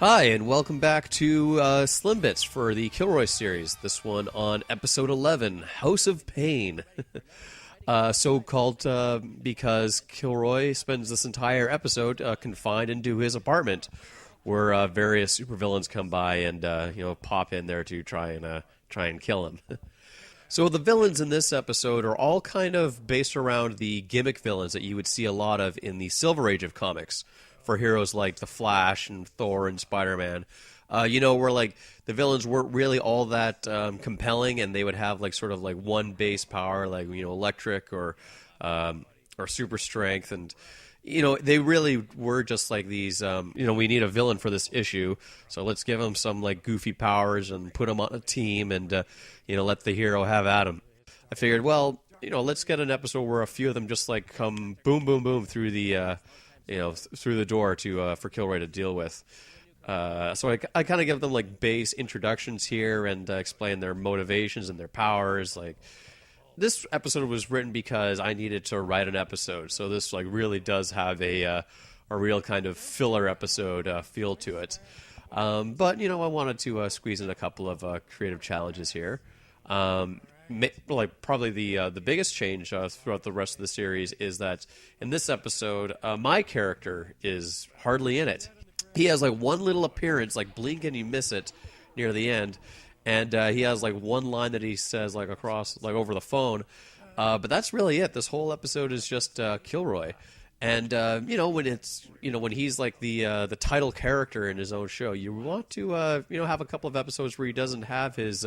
Hi, and welcome back to Slim Bits for the Kilroy series. This one on episode 11, House of Pain. So called because Kilroy spends this entire episode confined into his apartment, where various supervillains come by and pop in there to try and kill him. So the villains in this episode are all kind of based around the gimmick villains that you would see a lot of in the Silver Age of comics for heroes like the Flash and Thor and Spider-Man. Where like the villains weren't really all that compelling, and they would have like sort of like one base power, like electric or super strength, and they really were just like these. We need a villain for this issue, so let's give them some like goofy powers and put them on a team, and let the hero have at them. I figured, well, let's get an episode where a few of them just like come boom, boom, boom through the through the door to for Kilroy to deal with. So I kind of give them like base introductions here and explain their motivations and their powers. Like this episode was written because I needed to write an episode, so this like really does have a real kind of filler episode feel to it. But I wanted to squeeze in a couple of creative challenges here. Like probably the biggest change throughout the rest of the series is that in this episode, my character is hardly in it. He has like one little appearance, like blink and you miss it near the end, and he has like one line that he says like across like over the phone, but that's really it. This whole episode is just Kilroy, and when it's when he's like the title character in his own show, you want to have a couple of episodes where he doesn't have his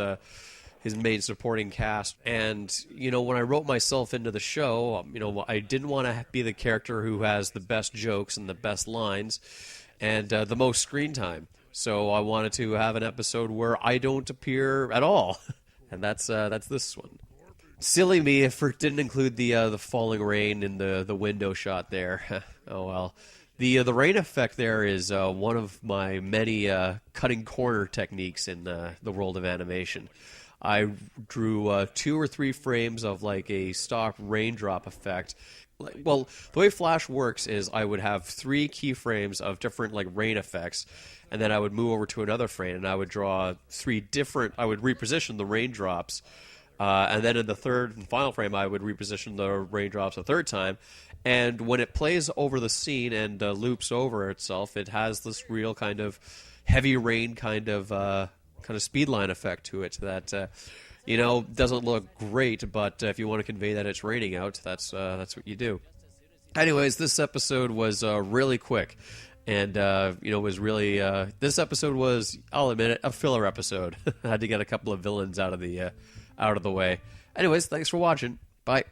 main supporting cast. And when I wrote myself into the show, I didn't want to be the character who has the best jokes and the best lines and the most screen time. So I wanted to have an episode where I don't appear at all, and that's this one. Silly me if it didn't include the falling rain in the window shot there. Oh well. The rain effect there is one of my many cutting corner techniques in the world of animation. I drew 2 or 3 frames of like a stock raindrop effect. Well, the way Flash works is I would have 3 keyframes of different like rain effects, and then I would move over to another frame and I would draw 3 different. I would reposition the raindrops, and then in the third and final frame I would reposition the raindrops a third time. And when it plays over the scene and loops over itself, it has this real kind of heavy rain kind of speed line effect to it that doesn't look great, but if you want to convey that it's raining out, that's what you do. Anyways, this episode was really quick, and was really this episode was, I'll admit it, a filler episode. I had to get a couple of villains out of the way. Anyways, thanks for watching. Bye.